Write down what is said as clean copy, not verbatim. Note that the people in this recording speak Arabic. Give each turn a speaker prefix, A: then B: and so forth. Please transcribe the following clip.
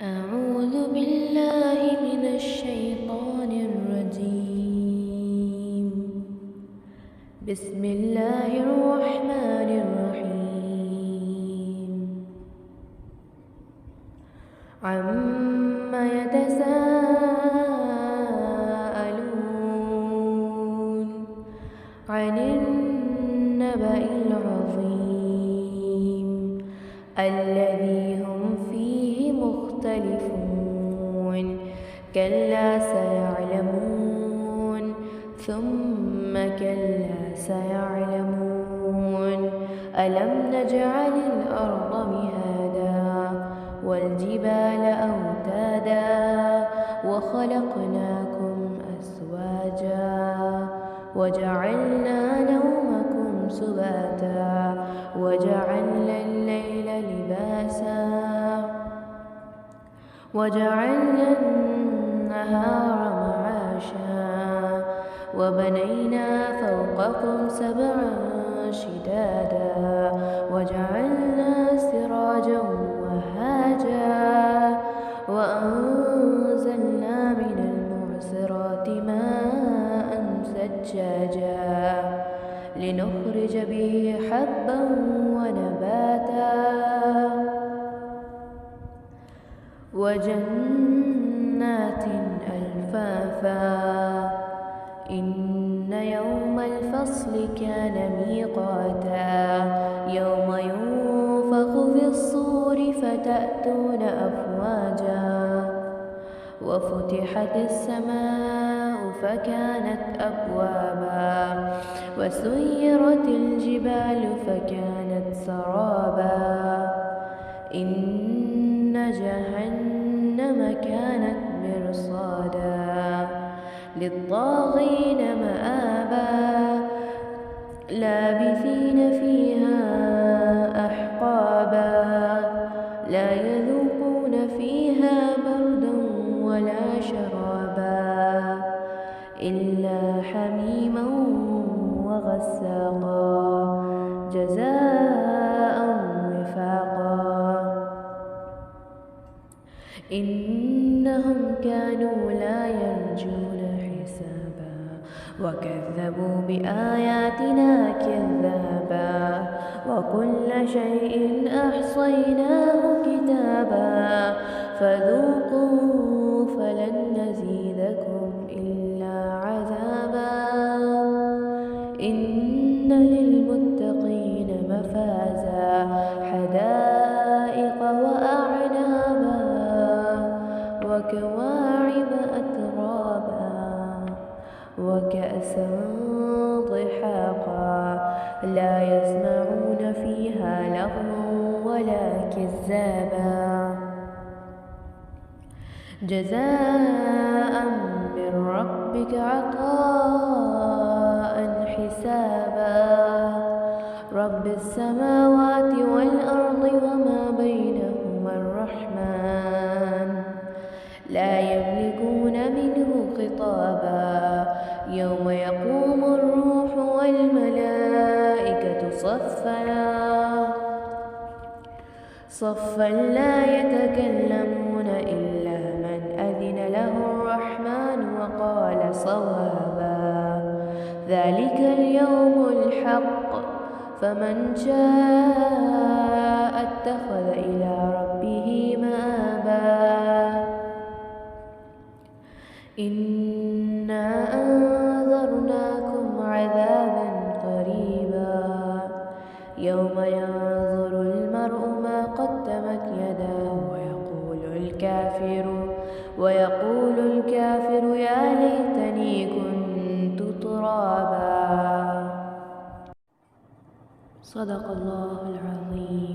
A: أعوذ بالله من الشيطان الرجيم. بسم الله الرحمن الرحيم. عما يتساءلون عن النبأ العظيم الذي هم فيه مختلفون. كلا سيعلمون ثم كلا سيعلمون. ألم نجعل الأرض مهادا والجبال أوتادا وخلقناكم أزواجا وجعلنا نومكم سباتا وجعلنا الليل لباسا وجعلنا النهار معاشا وبنينا فوقكم سبعا شدادا وجعلنا سراجا وهاجا وأنزلنا من المعصرات ماء ثجاجا لنخرج به حبا ونباتا وجنات ألفافا. إن يوم الفصل كان ميقاتا يوم ينفخ في الصور فتأتون أفواجا وفتحت السماء فكانت أبوابا وسيرت الجبال فكانت سرابا. إن جهنم كانت مرصادا للطاغين مآبا لابثين فيها أحقابا لا يذوقون فيها بردا ولا شرابا إلا حميما وغساقا جزاء وفاقا. إنهم كانوا لا يرجون حسابا وكذبوا بآياتنا كذابا وكل شيء أحصيناه كتابا فذوقوا فلن نزيدكم إلا عذابا. إن للمتقين مفازا حدائق وأعنابا وكواعب أترابا وكأسا ضحاقا لا يسمعون فيها لغوا ولا كذابا جزاء من ربك عطاء حسابا. رب السماوات والأرض وما بينهما الرحمن لا يملكون منه خطابا. يوم يقوم الروح والملائكة صفا لا يتكلمون إلا من أذن له الرحمن وقال صوابا. ذلك اليوم الحق فمن شاء اتخذ إلى ربه مآبا. إنا أنذرناكم عذابا قريبا يوم ينظر المرء ما قدمت يداه ويقول الكافر يا ليتني كنت ترابا. صدق الله العظيم.